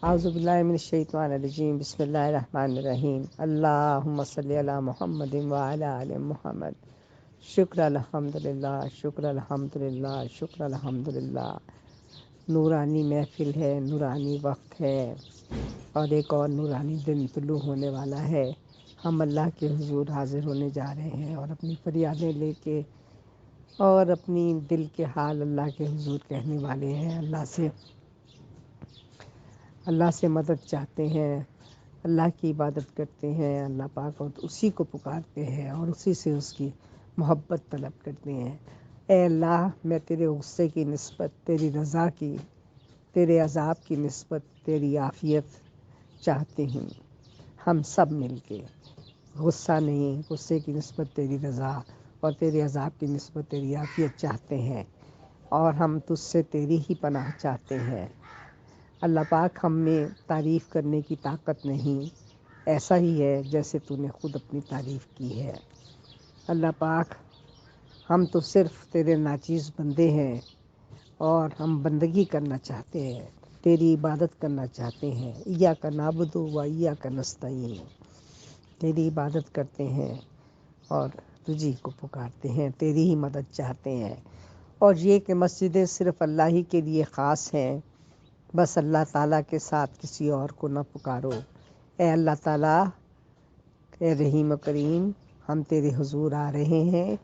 اعوذ باللہ من الشیطان الرجیم، بسم اللہ الرحمن الرحیم، اللہم صلی علی محمد وعلی آل محمد۔ شکر الحمدللہ، شکر الحمدللہ، شکر الحمدللہ۔ نورانی محفل ہے، نورانی وقت ہے، اور ایک اور نورانی دن طلوع ہونے والا ہے۔ ہم اللہ کے حضور حاضر ہونے جا رہے ہیں اور اپنی فریادیں لے کے اور اپنی دل کے حال اللہ کے حضور کہنے والے ہیں۔ اللہ سے مدد چاہتے ہیں، اللہ کی عبادت کرتے ہیں، اللہ پاک اور اسی کو پکارتے ہیں اور اسی سے اس کی محبت طلب کرتے ہیں۔ اے اللہ، میں تیرے غصے کی نسبت تیری رضا کی، تیرے عذاب کی نسبت تیری عافیت چاہتے ہیں۔ ہم سب مل کے غصہ نہیں، غصے کی نسبت تیری رضا اور تیرے عذاب کی نسبت تیری عافیت چاہتے ہیں، اور ہم تجھ سے تیری ہی پناہ چاہتے ہیں۔ اللہ پاک، ہم میں تعریف کرنے کی طاقت نہیں، ایسا ہی ہے جیسے تو نے خود اپنی تعریف کی ہے۔ اللہ پاک، ہم تو صرف تیرے ناچیز بندے ہیں اور ہم بندگی کرنا چاہتے ہیں، تیری عبادت کرنا چاہتے ہیں۔ ایاک نعبد و ایاک نستعین، تیری عبادت کرتے ہیں اور تجھی کو پکارتے ہیں، تیری ہی مدد چاہتے ہیں۔ اور یہ کہ مسجدیں صرف اللہ ہی کے لیے خاص ہیں، بس اللہ تعالیٰ کے ساتھ کسی اور کو نہ پکارو۔ اے اللہ تعالیٰ، اے رحیم و کریم، ہم تیرے حضور آ رہے ہیں،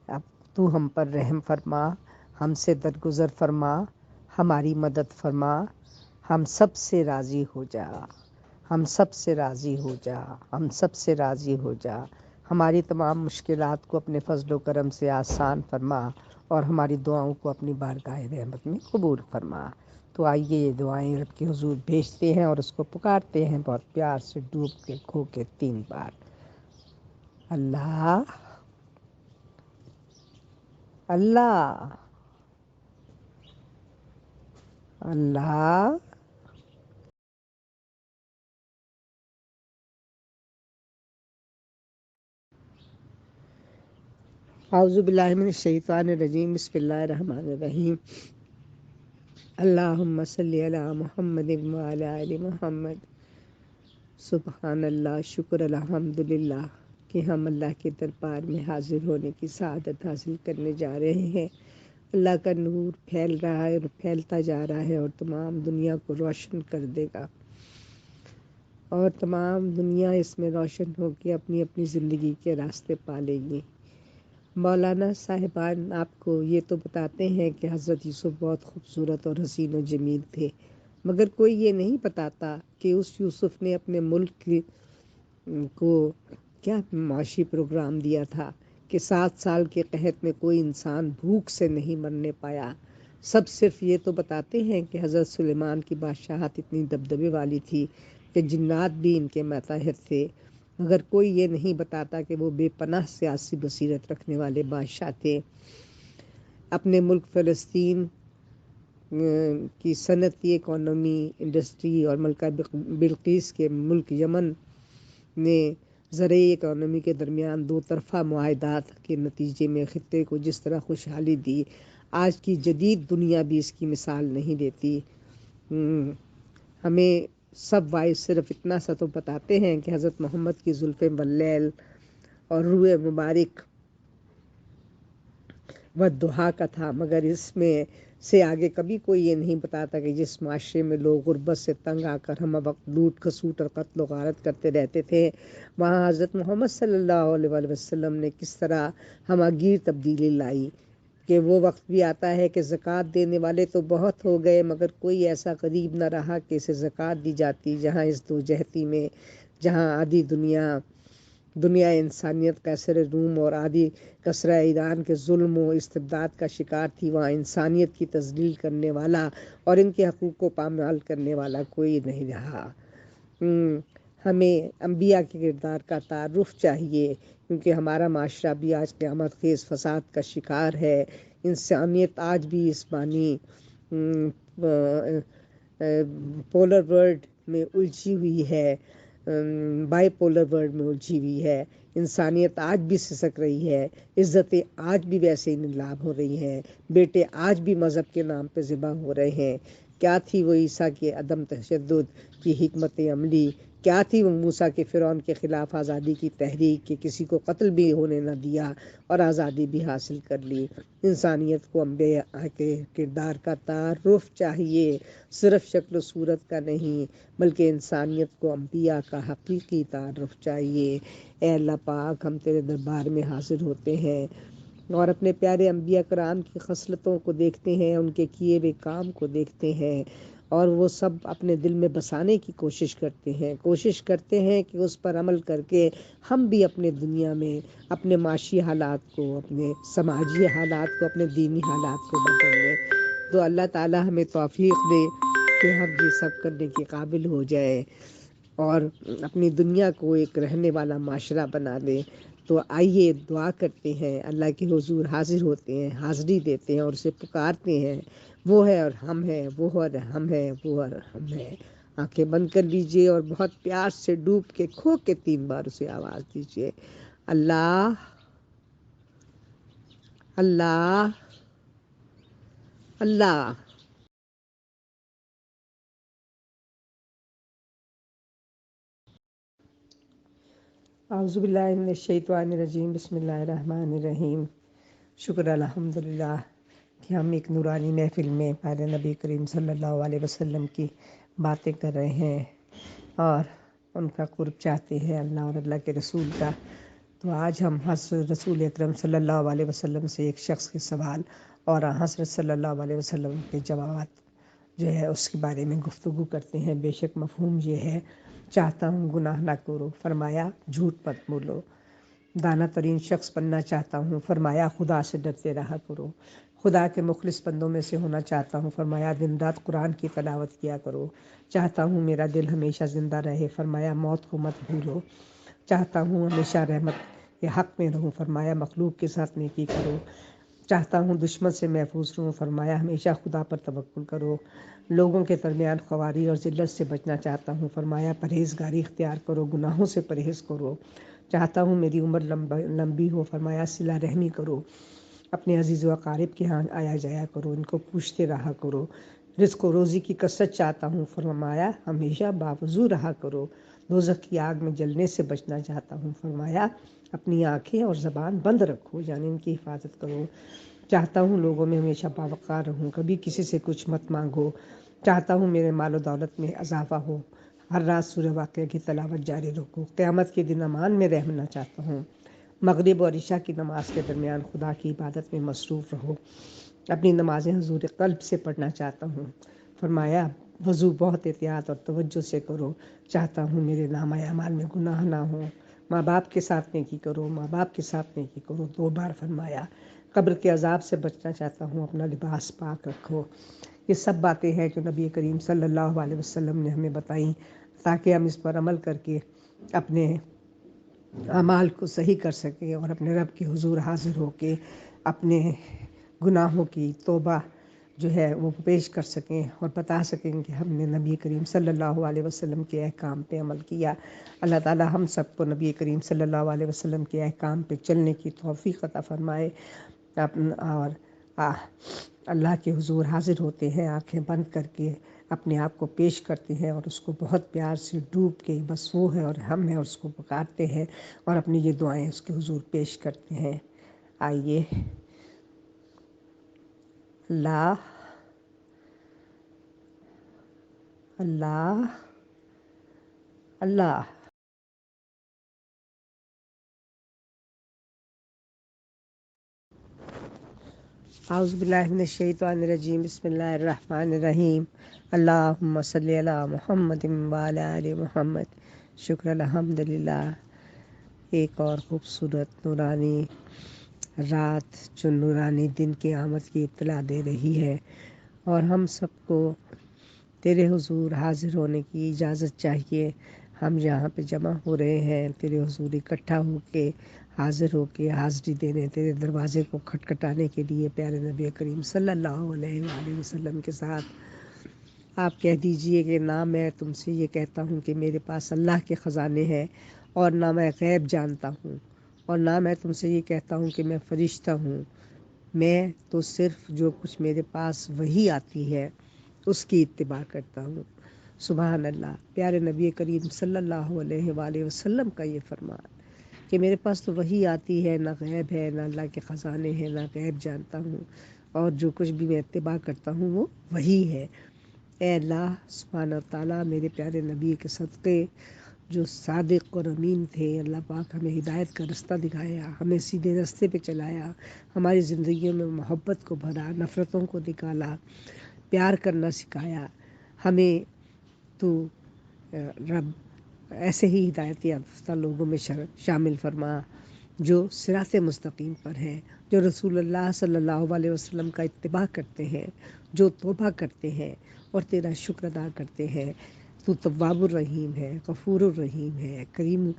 اب تو ہم پر رحم فرما، ہم سے درگزر فرما، ہماری مدد فرما، ہم سب سے راضی ہو جا، ہم سب سے راضی ہو جا، ہم سب سے راضی ہو جا۔ ہماری تمام مشکلات کو اپنے فضل و کرم سے آسان فرما اور ہماری دعاؤں کو اپنی بارگاہ رحمت میں قبول فرما۔ تو آئیے یہ دعائیں رب کے حضور بھیجتے ہیں اور اس کو پکارتے ہیں بہت پیار سے، ڈوب کے کھو کے 3 بار۔ اللہ، اللہ، اللہ۔ اعوذ باللہ من الشیطان الرجیم، بسم اللہ الرحمن الرحیم، اللہم صلی علی محمد وعلی آل محمد۔ سبحان اللہ، شکر الحمدللہ کہ ہم اللہ کے دربار میں حاضر ہونے کی سعادت حاصل کرنے جا رہے ہیں۔ اللہ کا نور پھیل رہا ہے اور پھیلتا جا رہا ہے اور تمام دنیا کو روشن کر دے گا، اور تمام دنیا اس میں روشن ہو کے اپنی اپنی زندگی کے راستے پا لے گی۔ مولانا صاحبان آپ کو یہ تو بتاتے ہیں کہ حضرت یوسف بہت خوبصورت اور حسین و جمیل تھے، مگر کوئی یہ نہیں بتاتا کہ اس یوسف نے اپنے ملک کو کیا معاشی پروگرام دیا تھا کہ 7 سال کے قحط میں کوئی انسان بھوک سے نہیں مرنے پایا۔ سب صرف یہ تو بتاتے ہیں کہ حضرت سلیمان کی بادشاہت اتنی دبدبے والی تھی کہ جنات بھی ان کے ماتحت تھے، مگر کوئی یہ نہیں بتاتا کہ وہ بے پناہ سیاسی بصیرت رکھنے والے بادشاہ تھے۔ اپنے ملک فلسطین کی صنعتی اکانومی، انڈسٹری اور ملکہ بلقیس کے ملک یمن نے زرعی اکانومی کے درمیان 2 طرفہ معاہدات کے نتیجے میں خطے کو جس طرح خوشحالی دی، آج کی جدید دنیا بھی اس کی مثال نہیں دیتی۔ ہمیں سب وائس صرف اتنا سا تو بتاتے ہیں کہ حضرت محمد کی زلفیں واللیل اور روح مبارک والضحیٰ کا تھا، مگر اس میں سے آگے کبھی کوئی یہ نہیں بتاتا کہ جس معاشرے میں لوگ غربت سے تنگ آ کر ہم وقت لوٹ کھسوٹ اور قتل و غارت کرتے رہتے تھے، وہاں حضرت محمد صلی اللہ علیہ وآلہ وسلم نے کس طرح ہمہ گیر تبدیلی لائی کہ وہ وقت بھی آتا ہے کہ زکوٰۃ دینے والے تو بہت ہو گئے، مگر کوئی ایسا غریب نہ رہا کہ اسے زکوٰۃ دی جاتی۔ جہاں اس دوجہتی میں، جہاں آدھی دنیا انسانیت قیصر روم اور آدھی کسرا ایران کے ظلم و استبداد کا شکار تھی، وہاں انسانیت کی تذلیل کرنے والا اور ان کے حقوق کو پامال کرنے والا کوئی نہیں رہا۔ ہمیں انبیاء کے کردار کا تعارف چاہیے، کیونکہ ہمارا معاشرہ بھی آج قیامت خیز فساد کا شکار ہے۔ انسانیت آج بھی اس بانی پولر ورلڈ میں الجھی ہوئی ہے، بائی پولر ورلڈ میں الجھی ہوئی ہے۔ انسانیت آج بھی سسک رہی ہے، عزتیں آج بھی ویسے ہی نیلام ہو رہی ہیں، بیٹے آج بھی مذہب کے نام پہ ذبح ہو رہے ہیں۔ کیا تھی وہ عیسیٰ کے عدم تشدد کی حکمت عملی، کیا تھی وہ موسیٰ کے فرعون کے خلاف آزادی کی تحریک کہ کسی کو قتل بھی ہونے نہ دیا اور آزادی بھی حاصل کر لی۔ انسانیت کو انبیاء کے کردار کا تعارف چاہیے، صرف شکل و صورت کا نہیں، بلکہ انسانیت کو انبیاء کا حقیقی تعارف چاہیے۔ اے اللہ پاک، ہم تیرے دربار میں حاضر ہوتے ہیں اور اپنے پیارے انبیاء کرام کی خصلتوں کو دیکھتے ہیں، ان کے کیے ہوئے کام کو دیکھتے ہیں اور وہ سب اپنے دل میں بسانے کی کوشش کرتے ہیں کہ اس پر عمل کر کے ہم بھی اپنے دنیا میں اپنے معاشی حالات کو، اپنے سماجی حالات کو، اپنے دینی حالات کو بدل لیں۔ تو اللہ تعالی ہمیں توفیق دے کہ ہم یہ سب کرنے کے قابل ہو جائے اور اپنی دنیا کو ایک رہنے والا معاشرہ بنا دے۔ تو آئیے دعا کرتے ہیں، اللہ کے حضور حاضر ہوتے ہیں، حاضری دیتے ہیں اور اسے پکارتے ہیں۔ وہ ہے اور ہم ہیں، وہ اور ہم ہیں، وہ اور ہم ہیں۔ آنکھیں بند کر لیجئے اور بہت پیار سے ڈوب کے کھو کے 3 بار اسے آواز دیجئے، اللہ اللہ اللہ۔ اعوذ باللہ من الشیطان الرجیم، بسم اللہ الرحمن الرحیم۔ شکر الحمدللہ کہ ہم ایک نورانی محفل میں پیارے نبی کریم صلی اللہ علیہ وسلم کی باتیں کر رہے ہیں اور ان کا قرب چاہتے ہیں، اللہ اور اللہ کے رسول کا۔ تو آج ہم حضرت رسول اکرم صلی اللہ علیہ وسلم سے ایک شخص کے سوال اور حضرت صلی اللہ علیہ وسلم کے جوابات جو ہے اس کے بارے میں گفتگو کرتے ہیں۔ بے شک مفہوم یہ ہے، چاہتا ہوں گناہ نہ کرو، فرمایا جھوٹ مت بولو۔ دانا ترین شخص بننا چاہتا ہوں، فرمایا خدا سے ڈرتے رہا کرو۔ خدا کے مخلص بندوں میں سے ہونا چاہتا ہوں، فرمایا دن رات قرآن کی تلاوت کیا کرو۔ چاہتا ہوں میرا دل ہمیشہ زندہ رہے، فرمایا موت کو مت بھولو۔ چاہتا ہوں ہمیشہ رحمت کے حق میں رہوں، فرمایا مخلوق کے ساتھ نیکی کرو۔ چاہتا ہوں دشمن سے محفوظ رہوں، فرمایا ہمیشہ خدا پر توکل کرو۔ لوگوں کے درمیان خواری اور ذلت سے بچنا چاہتا ہوں، فرمایا پرہیزگاری اختیار کرو، گناہوں سے پرہیز کرو۔ چاہتا ہوں میری عمر لمبی ہو، فرمایا صلہ رحمی کرو۔ اپنے عزیز و اقارب کے ہاں آیا جایا کرو، ان کو پوچھتے رہا کرو۔ رزق و روزی کی کثرت چاہتا ہوں، فرمایا ہمیشہ باوضو رہا کرو۔ دوزخ کی آگ میں جلنے سے بچنا چاہتا ہوں، فرمایا اپنی آنکھیں اور زبان بند رکھو، یعنی ان کی حفاظت کرو۔ چاہتا ہوں لوگوں میں ہمیشہ باوقار رہوں، کبھی کسی سے کچھ مت مانگو۔ چاہتا ہوں میرے مال و دولت میں اضافہ ہو، ہر رات سورہ واقعہ کی تلاوت جاری رکھو۔ قیامت کے دن امان میں رہنا چاہتا ہوں۔ مغرب اور عشاء کی نماز کے درمیان خدا کی عبادت میں مصروف رہو۔ اپنی نمازیں حضور قلب سے پڑھنا چاہتا ہوں، فرمایا وضو بہت احتیاط اور توجہ سے کرو۔ چاہتا ہوں میرے نامہ اعمال میں گناہ نہ ہو۔ ماں باپ کے ساتھ نیکی کرو، ماں باپ کے ساتھ نیکی کرو، 2 بار فرمایا۔ قبر کے عذاب سے بچنا چاہتا ہوں، اپنا لباس پاک رکھو۔ یہ سب باتیں ہیں جو نبی کریم صلی اللہ علیہ وسلم نے ہمیں بتائیں تاکہ ہم اس پر عمل کر کے اپنے اعمال کو صحیح کر سکیں اور اپنے رب کے حضور حاضر ہو کے اپنے گناہوں کی توبہ جو ہے وہ پیش کر سکیں اور بتا سکیں کہ ہم نے نبی کریم صلی اللہ علیہ وسلم کے احکام پہ عمل کیا۔ اللہ تعالی ہم سب کو نبی کریم صلی اللہ علیہ وسلم کے احکام پہ چلنے کی توفیق عطا فرمائے۔ اور اللہ کے حضور حاضر ہوتے ہیں، آنکھیں بند کر کے اپنے آپ کو پیش کرتے ہیں اور اس کو بہت پیار سے ڈوب کے، بس وہ ہے اور ہم ہیں، اس کو پکارتے ہیں اور اپنی یہ دعائیں اس کے حضور پیش کرتے ہیں۔ آئیے اللہ اللہ اللہ۔ اعوذ باللہ من الشیطان الرجیم، بسم اللہ الرحمن الرحیم۔ اللہم صلی علی محمد وعلی آل محمد۔ شکر الحمدللہ، ایک اور خوبصورت نورانی رات جو نورانی دن کی آمد کی اطلاع دے رہی ہے اور ہم سب کو تیرے حضور حاضر ہونے کی اجازت چاہیے۔ ہم یہاں پہ جمع ہو رہے ہیں تیرے حضور اکٹھا ہو کے، حاضر ہو کے حاضری دینے، تیرے دروازے کو کھٹکھٹانے کے لیے پیارے نبی کریم صلی اللہ علیہ وآلہ وسلم کے ساتھ۔ آپ کہہ دیجئے کہ نہ میں تم سے یہ کہتا ہوں کہ میرے پاس اللہ کے خزانے ہیں اور نہ میں غیب جانتا ہوں، اور نہ میں تم سے یہ کہتا ہوں کہ میں فرشتہ ہوں۔ میں تو صرف جو کچھ میرے پاس وحی آتی ہے اس کی اتباع کرتا ہوں۔ سبحان اللہ، پیارے نبی کریم صلی اللہ علیہ وآلہ وسلم کا یہ فرمان کہ میرے پاس تو وہی آتی ہے، نہ غیب ہے، نہ اللہ کے خزانے ہیں، نہ غیب جانتا ہوں، اور جو کچھ بھی میں اتباع کرتا ہوں وہ وہی ہے۔ اے اللہ سبحانہ تعالیٰ، میرے پیارے نبی کے صدقے جو صادق اور امین تھے، اللہ پاک ہمیں ہدایت کا رستہ دکھایا، ہمیں سیدھے رستے پہ چلایا، ہماری زندگیوں میں محبت کو بھرا، نفرتوں کو نکالا، پیار کرنا سکھایا۔ ہمیں تو رب ایسے ہی ہدایت یافتہ لوگوں میں شامل فرما جو صراط مستقیم پر ہیں، جو رسول اللہ صلی اللہ علیہ وسلم کا اتباع کرتے ہیں، جو توبہ کرتے ہیں اور تیرا شکر ادا کرتے ہیں۔ تو تواب الرحیم ہے، غفور الرحیم ہے، کریم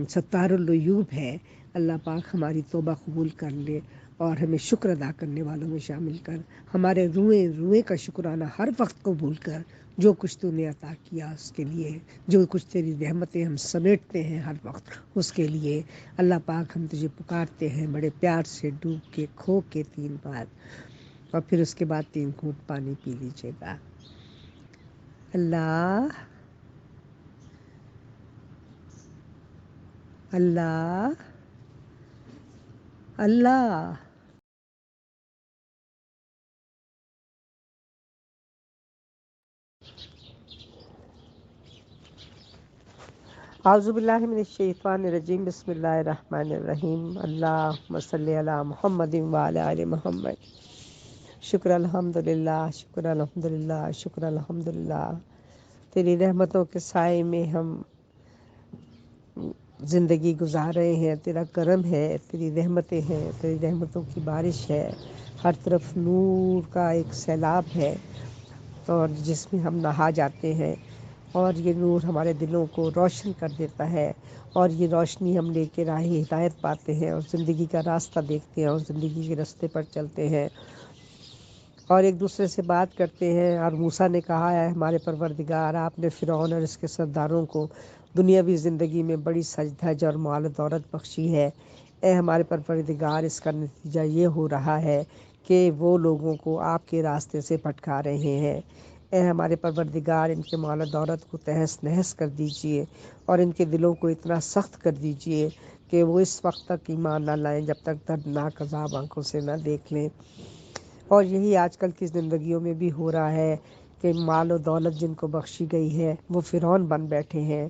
ستار العیوب ہے۔ اللہ پاک ہماری توبہ قبول کر لے اور ہمیں شکر ادا کرنے والوں میں شامل کر، ہمارے روئے روئے کا شکرانہ ہر وقت قبول کر، جو کچھ تو نے عطا کیا اس کے لیے، جو کچھ تیری رحمتیں ہم سمیٹتے ہیں ہر وقت اس کے لیے۔ اللہ پاک ہم تجھے پکارتے ہیں بڑے پیار سے، ڈوب کے کھو کے 3 بار، اور پھر اس کے بعد 3 گھونٹ پانی پی لیجیے گا۔ اللہ اللہ اللہ۔ اعوذ باللہ من الشیطان الرجیم، بسم اللہ الرحمن الرحیم، اللہم صلی علی محمد وعلی آل محمد۔ شکر الحمدللہ، شکر الحمدللہ، شکر الحمدللہ۔ تیری رحمتوں کے سائے میں ہم زندگی گزار رہے ہیں، تیرا کرم ہے، تیری رحمتیں ہیں، تیری رحمتوں کی بارش ہے، ہر طرف نور کا ایک سیلاب ہے، اور جس میں ہم نہا جاتے ہیں، اور یہ نور ہمارے دلوں کو روشن کر دیتا ہے، اور یہ روشنی ہم لے کے راہ ہدایت پاتے ہیں، اور زندگی کا راستہ دیکھتے ہیں، اور زندگی کے راستے پر چلتے ہیں، اور ایک دوسرے سے بات کرتے ہیں۔ اور موسیٰ نے کہا ہے ہمارے پروردگار، آپ نے فرعون اور اس کے سرداروں کو دنیاوی زندگی میں بڑی سجدھج اور مال و دولت بخشی ہے، اے ہمارے پروردگار، اس کا نتیجہ یہ ہو رہا ہے کہ وہ لوگوں کو آپ کے راستے سے بھٹکا رہے ہیں۔ اے ہمارے پروردگار، ان کے مال و دولت کو تہس نہس کر دیجئے، اور ان کے دلوں کو اتنا سخت کر دیجئے کہ وہ اس وقت تک ایمان نہ لائیں جب تک دردناک عذاب آنکھوں سے نہ دیکھ لیں۔ اور یہی آج کل کی زندگیوں میں بھی ہو رہا ہے کہ مال و دولت جن کو بخشی گئی ہے وہ فرعون بن بیٹھے ہیں،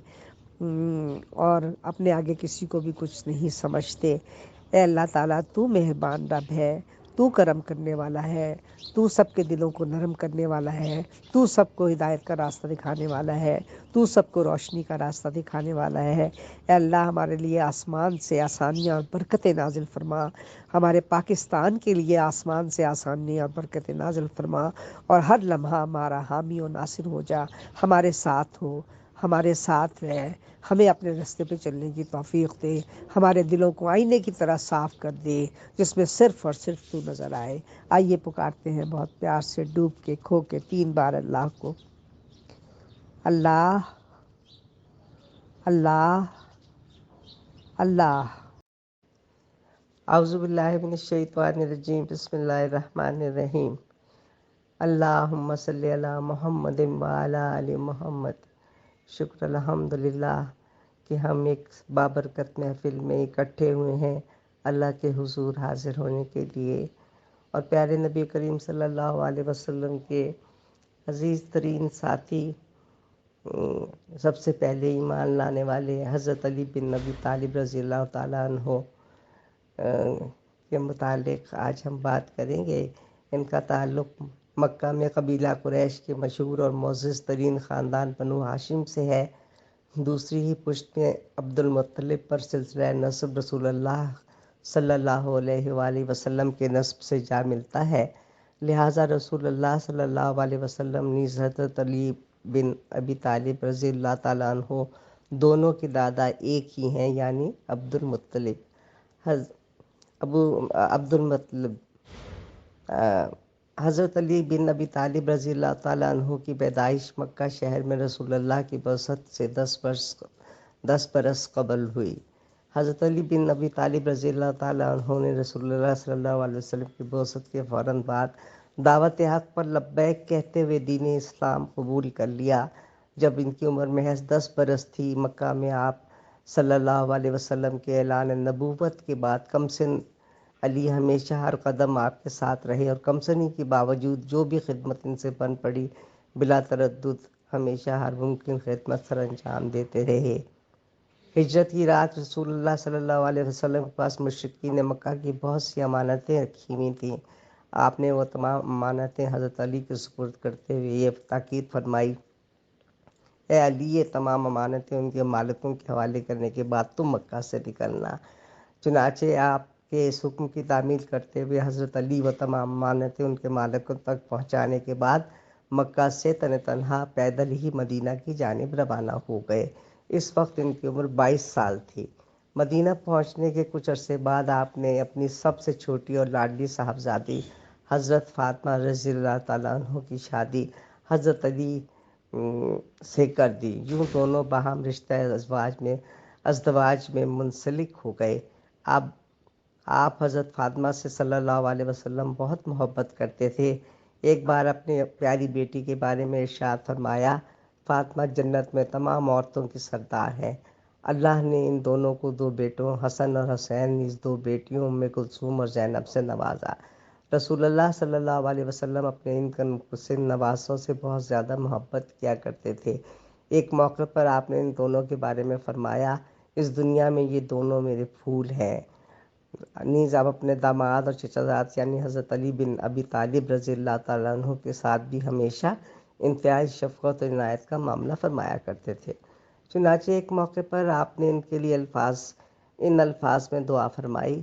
اور اپنے آگے کسی کو بھی کچھ نہیں سمجھتے۔ اے اللہ تعالیٰ، تو مہربان رب ہے، تو کرم کرنے والا ہے، تو سب کے دلوں کو نرم کرنے والا ہے، تو سب کو ہدایت کا راستہ دکھانے والا ہے، تو سب کو روشنی کا راستہ دکھانے والا ہے۔ اے اللہ، ہمارے لیے آسمان سے آسانیاں اور برکتیں نازل فرما، ہمارے پاکستان کے لیے آسمان سے آسانیاں اور برکتیں نازل فرما، اور ہر لمحہ ہمارا حامی و ناصر ہو جا، ہمارے ساتھ ہو، ہمارے ساتھ رہ، ہمیں اپنے راستے پہ چلنے کی توفیق دے، ہمارے دلوں کو آئینے کی طرح صاف کر دے جس میں صرف اور صرف تو نظر آئے۔ آئیے پکارتے ہیں بہت پیار سے، ڈوب کے کھو کے 3 بار اللہ کو۔ اللہ اللہ اللہ۔ اعوذ باللہ من الشیطان الرجیم، بسم اللہ الرحمن الرحیم، اللہم صلی علی محمد وعلی آل محمد۔ شکر الحمدللہ کہ ہم ایک بابرکت محفل میں اکٹھے ہوئے ہیں اللہ کے حضور حاضر ہونے کے لیے، اور پیارے نبی کریم صلی اللہ علیہ وسلم کے عزیز ترین ساتھی، سب سے پہلے ایمان لانے والے حضرت علی بن ابی طالب رضی اللہ تعالیٰ عنہ کے متعلق آج ہم بات کریں گے۔ ان کا تعلق مکہ میں قبیلہ قریش کے مشہور اور معزز ترین خاندان بنو ہاشم سے ہے۔ دوسری ہی پشت میں عبد المطلب پر سلسلہ نسب رسول اللہ صلی اللہ علیہ وآلہ وسلم کے نسب سے جا ملتا ہے، لہٰذا رسول اللہ صلی اللہ علیہ وسلم نیز حضرت علی بن ابی طالب رضی اللہ تعالیٰ عنہ دونوں کے دادا ایک ہی ہیں، یعنی عبد المطلب۔ عبد المطلب حضرت علی بن ابی طالب رضی اللہ تعالیٰ عنہ کی پیدائش مکہ شہر میں رسول اللہ کی بعثت سے 10 برس قبل ہوئی۔ حضرت علی بن ابی طالب رضی اللہ تعالیٰ عنہ نے رسول اللہ صلی اللہ علیہ وسلم کی بعثت کے فوراً بعد دعوت حق پر لبیک کہتے ہوئے دین اسلام قبول کر لیا۔ جب ان کی عمر محض 10 برس تھی، مکہ میں آپ صلی اللہ علیہ وسلم کے اعلان نبوت کے بعد کمسن علی ہمیشہ ہر قدم آپ کے ساتھ رہے، اور کمسنی کے باوجود جو بھی خدمت ان سے بن پڑی بلا تردد ہمیشہ ہر ممکن خدمت سر انجام دیتے رہے۔ ہجرت کی رات رسول اللہ صلی اللہ علیہ وسلم کے پاس مشرکین مکہ کی بہت سی امانتیں رکھی ہوئی تھیں۔ آپ نے وہ تمام امانتیں حضرت علی کے سپرد کرتے ہوئے یہ تاکید فرمائی: اے علی، یہ تمام امانتیں ان کے مالکوں کے حوالے کرنے کے بعد تم مکہ سے نکلنا۔ چنانچہ آپ کے اس حکم کی تعمیل کرتے ہوئے حضرت علی وہ تمام امانتیں ان کے مالکوں تک پہنچانے کے بعد مکہ سے تنہا پیدل ہی مدینہ کی جانب روانہ ہو گئے۔ اس وقت ان کی عمر 22 سال تھی۔ مدینہ پہنچنے کے کچھ عرصے بعد آپ نے اپنی سب سے چھوٹی اور لاڈلی صاحبزادی حضرت فاطمہ رضی اللہ تعالیٰ عنہ کی شادی حضرت علی سے کر دی۔ یوں دونوں باہم رشتہ ازدواج میں منسلک ہو گئے۔ اب آپ حضرت فاطمہ سے صلی اللہ علیہ وسلم بہت محبت کرتے تھے۔ ایک بار اپنی پیاری بیٹی کے بارے میں ارشاد فرمایا: فاطمہ جنت میں تمام عورتوں کی سردار ہے۔ اللہ نے ان دونوں کو 2 بیٹوں حسن اور حسین نیز 2 بیٹیوں ام کلثوم اور زینب سے نوازا۔ رسول اللہ صلی اللہ علیہ وسلم اپنے ان کنوسن نواسوں سے بہت زیادہ محبت کیا کرتے تھے۔ ایک موقع پر آپ نے ان دونوں کے بارے میں فرمایا: اس دنیا میں یہ دونوں میرے پھول ہیں۔ نیز آپ اپنے داماد اور چچا زاد یعنی حضرت علی بن ابی طالب رضی اللہ تعالیٰ عنہ کے ساتھ بھی ہمیشہ انتہائی شفقت و عنایت کا معاملہ فرمایا کرتے تھے۔ چنانچہ ایک موقع پر آپ نے ان کے لیے ان الفاظ میں دعا فرمائی: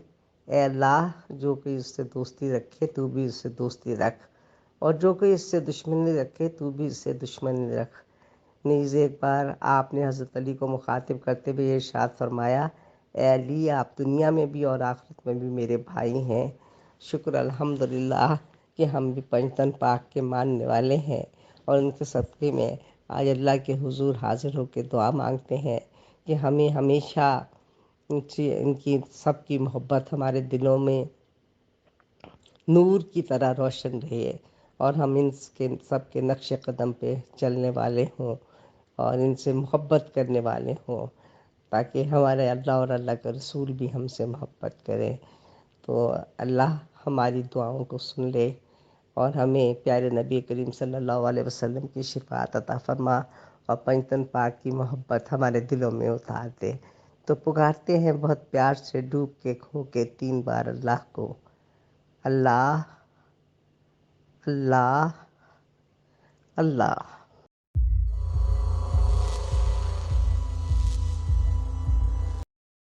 اے اللہ، جو کوئی اس سے دوستی رکھے تو بھی اس سے دوستی رکھ، اور جو کوئی اس سے دشمنی رکھے تو بھی اس سے دشمنی رکھ۔ نیز ایک بار آپ نے حضرت علی کو مخاطب کرتے ہوئے ارشاد فرمایا: اے علی، آپ دنیا میں بھی اور آخرت میں بھی میرے بھائی ہیں۔ شکر الحمدللہ کہ ہم بھی پنجتن پاک کے ماننے والے ہیں، اور ان کے صدقے میں آج اللہ کے حضور حاضر ہو کے دعا مانگتے ہیں کہ ہمیں ہمیشہ ان کی سب کی محبت ہمارے دلوں میں نور کی طرح روشن رہے، اور ہم ان کے سب کے نقش قدم پہ چلنے والے ہوں اور ان سے محبت کرنے والے ہوں، تاکہ ہمارے اللہ اور اللہ کا رسول بھی ہم سے محبت کرے۔ تو اللہ ہماری دعاؤں کو سن لے اور ہمیں پیارے نبی کریم صلی اللہ علیہ وسلم کی شفاعت عطا فرما، اور پنجتن پاک کی محبت ہمارے دلوں میں اتار دے۔ تو پکارتے ہیں بہت پیار سے، ڈوب کے کھو کے 3 بار اللہ کو: اللہ اللہ اللہ۔